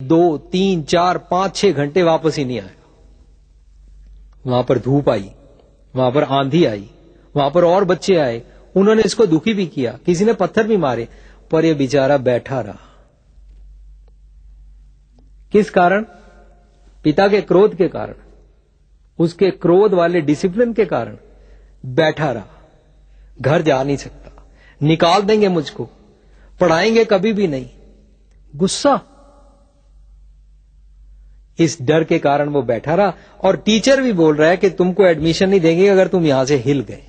2, 3, 4, 5, 6 घंटे वापस ही नहीं आया। वहां पर धूप आई, वहां पर आंधी आई, वहां पर और बच्चे आए, उन्होंने इसको दुखी भी किया, किसी ने पत्थर भी मारे, पर यह बेचारा बैठा रहा। किस कारण? पिता के क्रोध के कारण, उसके क्रोध वाले डिसिप्लिन के कारण बैठा रहा। घर जा नहीं सकता, निकाल देंगे मुझको, पढ़ाएंगे कभी भी नहीं, गुस्सा। इस डर के कारण वो बैठा रहा। और टीचर भी बोल रहा है कि तुमको एडमिशन नहीं देंगे अगर तुम यहां से हिल गए।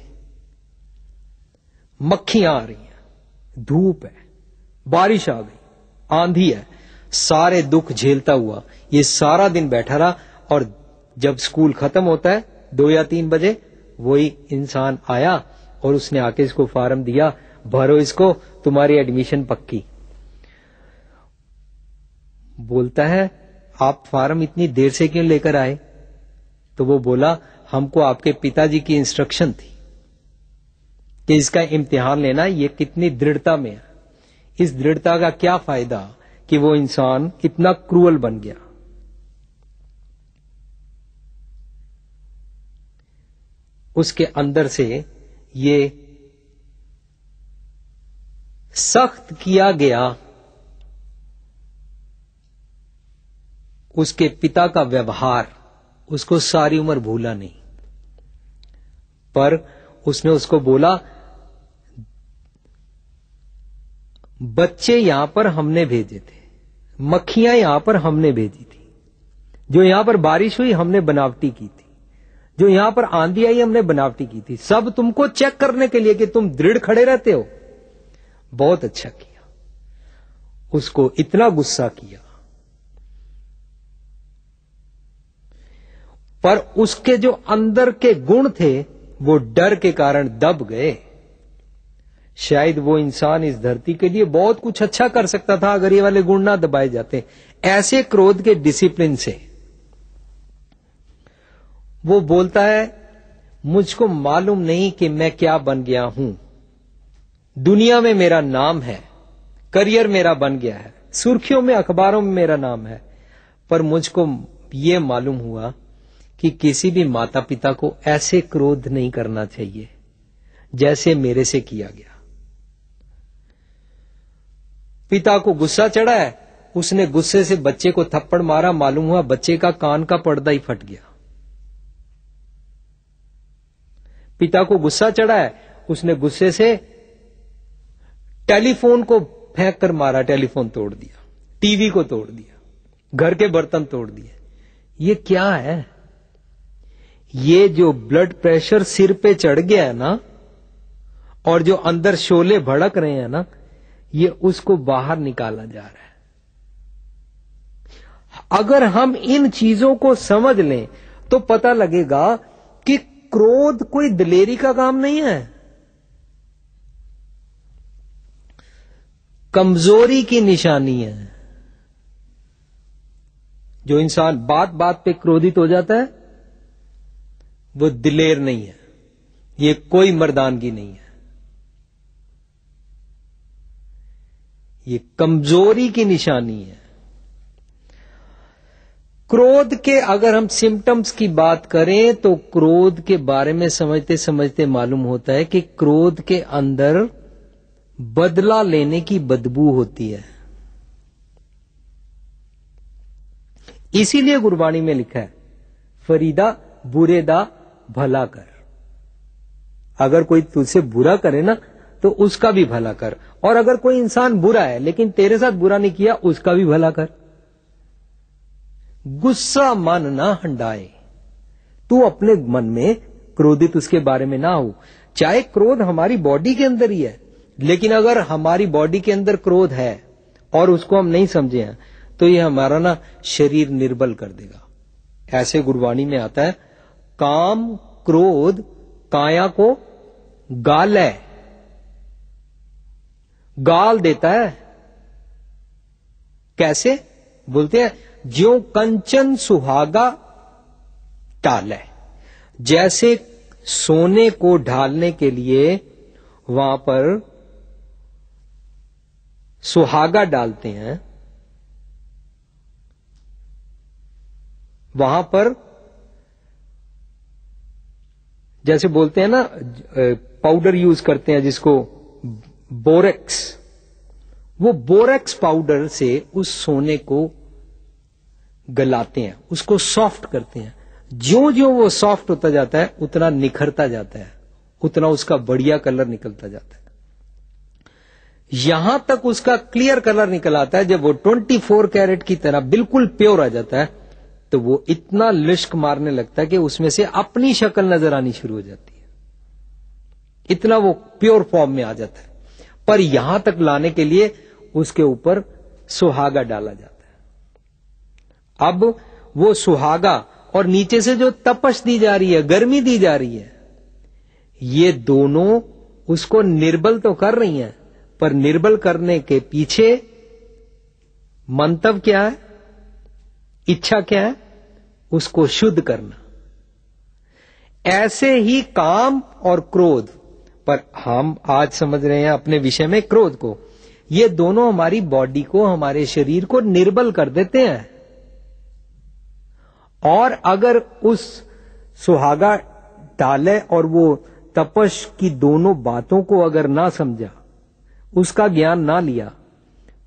मक्खियां आ रही हैं, धूप है, बारिश आ गई, आंधी है, सारे दुख झेलता हुआ ये सारा दिन बैठा रहा। और जब स्कूल खत्म होता है 2 या 3 बजे, वही इंसान आया और उसने आके इसको फॉर्म दिया, भरो इसको, तुम्हारी एडमिशन पक्की। बोलता है आप फॉर्म इतनी देर से क्यों लेकर आए? तो वो बोला हमको आपके पिताजी की इंस्ट्रक्शन थी कि इसका इम्तिहान लेना। ये कितनी दृढ़ता में है। इस दृढ़ता का क्या फायदा कि वो इंसान इतना क्रूअल बन गया। उसके अंदर से ये सख्त किया गया उसके पिता का व्यवहार उसको सारी उम्र भूला नहीं। पर उसने उसको बोला बच्चे यहां पर हमने भेजे थे, मक्खियां यहां पर हमने भेजी थी, जो यहां पर बारिश हुई हमने बनावटी की थी, जो यहां पर आंधी आई हमने बनावटी की थी, सब तुमको चेक करने के लिए कि तुम दृढ़ खड़े रहते हो। बहुत अच्छा किया। उसको इतना गुस्सा किया, पर उसके जो अंदर के गुण थे वो डर के कारण दब गए। शायद वो इंसान इस धरती के लिए बहुत कुछ अच्छा कर सकता था अगर ये वाले गुण ना दबाए जाते। ऐसे क्रोध के डिसिप्लिन से वो बोलता है मुझको मालूम नहीं कि मैं क्या बन गया हूं, दुनिया में मेरा नाम है, करियर मेरा बन गया है, सुर्खियों में अखबारों में मेरा नाम है, पर मुझको ये मालूम हुआ कि किसी भी माता पिता को ऐसे क्रोध नहीं करना चाहिए जैसे मेरे से किया गया। पिता को गुस्सा चढ़ा है, उसने गुस्से से बच्चे को थप्पड़ मारा, मालूम हुआ बच्चे का कान का पर्दा ही फट गया। पिता को गुस्सा चढ़ा है, उसने गुस्से से टेलीफोन को फेंक कर मारा, टेलीफोन तोड़ दिया, टीवी को तोड़ दिया, घर के बर्तन तोड़ दिए। ये क्या है? ये जो ब्लड प्रेशर सिर पे चढ़ गया है ना, और जो अंदर शोले भड़क रहे हैं ना, ये उसको बाहर निकाला जा रहा है। अगर हम इन चीजों को समझ लें तो पता लगेगा कि क्रोध कोई दिलेरी का काम नहीं है, कमजोरी की निशानी है। जो इंसान बात बात पे क्रोधित हो जाता है वो दिलेर नहीं है, ये कोई मर्दानगी नहीं है, ये कमजोरी की निशानी है। क्रोध के अगर हम सिम्टम्स की बात करें तो क्रोध के बारे में समझते समझते मालूम होता है कि क्रोध के अंदर बदला लेने की बदबू होती है। इसीलिए गुरबाणी में लिखा है फरीदा बुरे दा भला कर। अगर कोई तुझसे बुरा करे ना तो उसका भी भला कर, और अगर कोई इंसान बुरा है लेकिन तेरे साथ बुरा नहीं किया उसका भी भला कर। गुस्सा मन ना हंडाए, तू अपने मन में क्रोधित उसके बारे में ना हो। चाहे क्रोध हमारी बॉडी के अंदर ही है, लेकिन अगर हमारी बॉडी के अंदर क्रोध है और उसको हम नहीं समझे हैं तो ये हमारा ना शरीर निर्बल कर देगा। ऐसे गुरबाणी में आता है काम क्रोध काया को गालै, गाल देता है। कैसे? बोलते हैं ज्यों कंचन सुहागा टालै, जैसे सोने को ढालने के लिए वहां पर सुहागा डालते हैं, वहां पर जैसे बोलते हैं ना, पाउडर यूज करते हैं जिसको बोरेक्स, वो बोरेक्स पाउडर से उस सोने को गलाते हैं, उसको सॉफ्ट करते हैं। ज्यों ज्यों वो सॉफ्ट होता जाता है उतना निखरता जाता है, उतना उसका बढ़िया कलर निकलता जाता है। यहां तक उसका क्लियर कलर निकल आता है, जब वो 24 कैरेट की तरह बिल्कुल प्योर आ जाता है तो वो इतना लिश्क मारने लगता है कि उसमें से अपनी शक्ल नजर आनी शुरू हो जाती है, इतना वो प्योर फॉर्म में आ जाता है। पर यहां तक लाने के लिए उसके ऊपर सुहागा डाला जाता है। अब वो सुहागा और नीचे से जो तपश दी जा रही है, गर्मी दी जा रही है, ये दोनों उसको निर्बल तो कर रही हैं, पर निर्बल करने के पीछे मंतव्य क्या है, इच्छा क्या है, उसको शुद्ध करना। ऐसे ही काम और क्रोध, पर हम आज समझ रहे हैं अपने विषय में क्रोध को, ये दोनों हमारी बॉडी को, हमारे शरीर को निर्बल कर देते हैं। और अगर उस सुहागा डाले और वो तपश की दोनों बातों को अगर ना समझा, उसका ज्ञान ना लिया,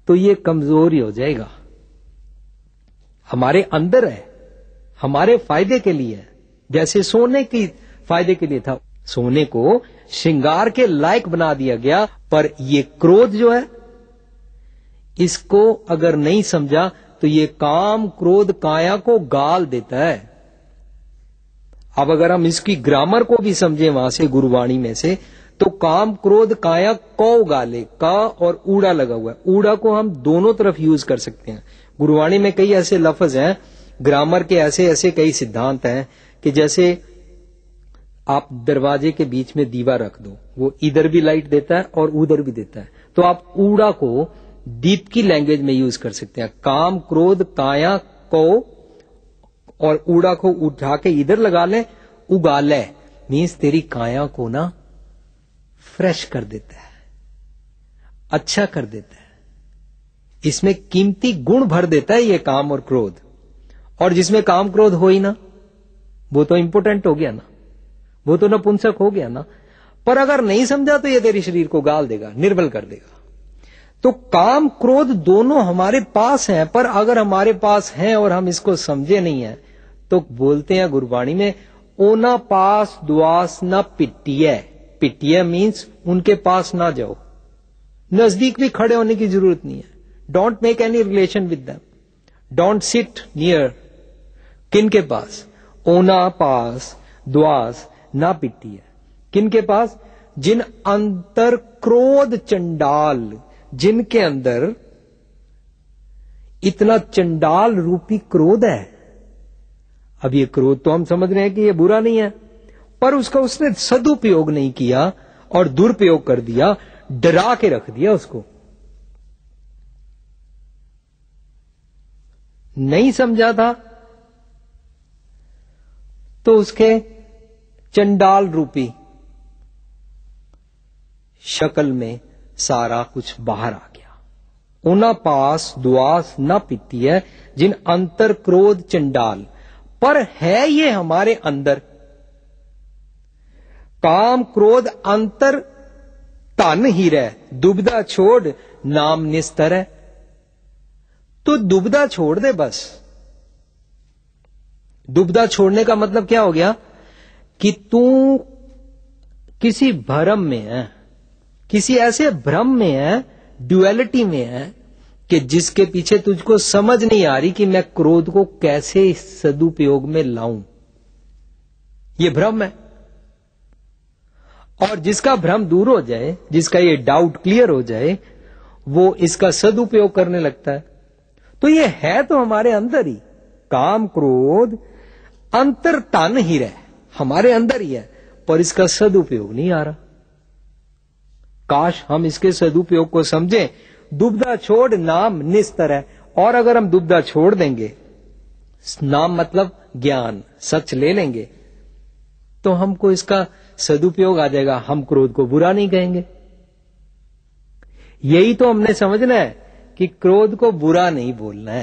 तो ये कमजोरी हो जाएगा। हमारे अंदर है, हमारे फायदे के लिए है, जैसे सोने की फायदे के लिए था। सोने को श्रृंगार के लायक बना दिया गया, पर ये क्रोध जो है, इसको अगर नहीं समझा तो ये काम क्रोध काया को गाल देता है। अब अगर हम इसकी ग्रामर को भी समझें वहां से, गुरुवाणी में से, तो काम क्रोध काया कौ गाले, का और ऊड़ा लगा हुआ है। ऊड़ा को हम दोनों तरफ यूज कर सकते हैं। गुरुवाणी में कई ऐसे लफ्ज हैं, ग्रामर के ऐसे ऐसे कई सिद्धांत हैं कि जैसे आप दरवाजे के बीच में दीवा रख दो, वो इधर भी लाइट देता है और उधर भी देता है, तो आप ऊड़ा को दीप की लैंग्वेज में यूज कर सकते हैं। काम क्रोध काया को और ऊड़ा को उठा के इधर लगा ले, उगाले मीन्स तेरी काया को ना फ्रेश कर देता है, अच्छा कर देता है, इसमें कीमती गुण भर देता है ये काम और क्रोध। और जिसमें काम क्रोध हो ही ना, वो तो इंपोर्टेंट हो गया ना, वो तो नपुंसक हो गया ना। पर अगर नहीं समझा तो ये तेरे शरीर को गाल देगा, निर्बल कर देगा। तो काम क्रोध दोनों हमारे पास हैं, पर अगर हमारे पास हैं और हम इसको समझे नहीं है, तो बोलते हैं गुरुवाणी में, ओना पास द्वास न पिटिए। पिटिए मीन्स उनके पास ना जाओ, नजदीक भी खड़े होने की जरूरत नहीं है। Don't make any relation with them, don't sit near. किन के पास? ओना पास द्वास ना पिटिए। किन के पास? जिन अंतर क्रोध चंडाल, जिनके अंदर इतना चंडाल रूपी क्रोध है। अब ये क्रोध तो हम समझ रहे हैं कि ये बुरा नहीं है, पर उसका उसने सदुपयोग नहीं किया और दुरुपयोग कर दिया, डरा के रख दिया उसको। नहीं समझा था तो उसके चंडाल रूपी शक्ल में सारा कुछ बाहर आ गया। उना पास द्वास न पीती है, जिन अंतर क्रोध चंडाल। पर है ये हमारे अंदर। काम क्रोध अंतर तन ही रह, दुबदा छोड़ नाम निस्तर है। तो दुबदा छोड़ दे बस। दुबदा छोड़ने का मतलब क्या हो गया कि तू किसी भ्रम में है, किसी ऐसे भ्रम में है, ड्युअलिटी में है कि जिसके पीछे तुझको समझ नहीं आ रही कि मैं क्रोध को कैसे सदुपयोग में लाऊं। ये भ्रम है। और जिसका भ्रम दूर हो जाए, जिसका ये डाउट क्लियर हो जाए, वो इसका सदुपयोग करने लगता है। तो ये है तो हमारे अंदर ही। काम क्रोध अंतर तन ही रहे, हमारे अंदर ही है, पर इसका सदुपयोग नहीं आ रहा। काश हम इसके सदुपयोग को समझें। दुबदा छोड़ नाम निस्तर है। और अगर हम दुबदा छोड़ देंगे, नाम मतलब ज्ञान, सच ले लेंगे, तो हमको इसका सदुपयोग आ जाएगा। हम क्रोध को बुरा नहीं कहेंगे। यही तो हमने समझना है कि क्रोध को बुरा नहीं बोलना है।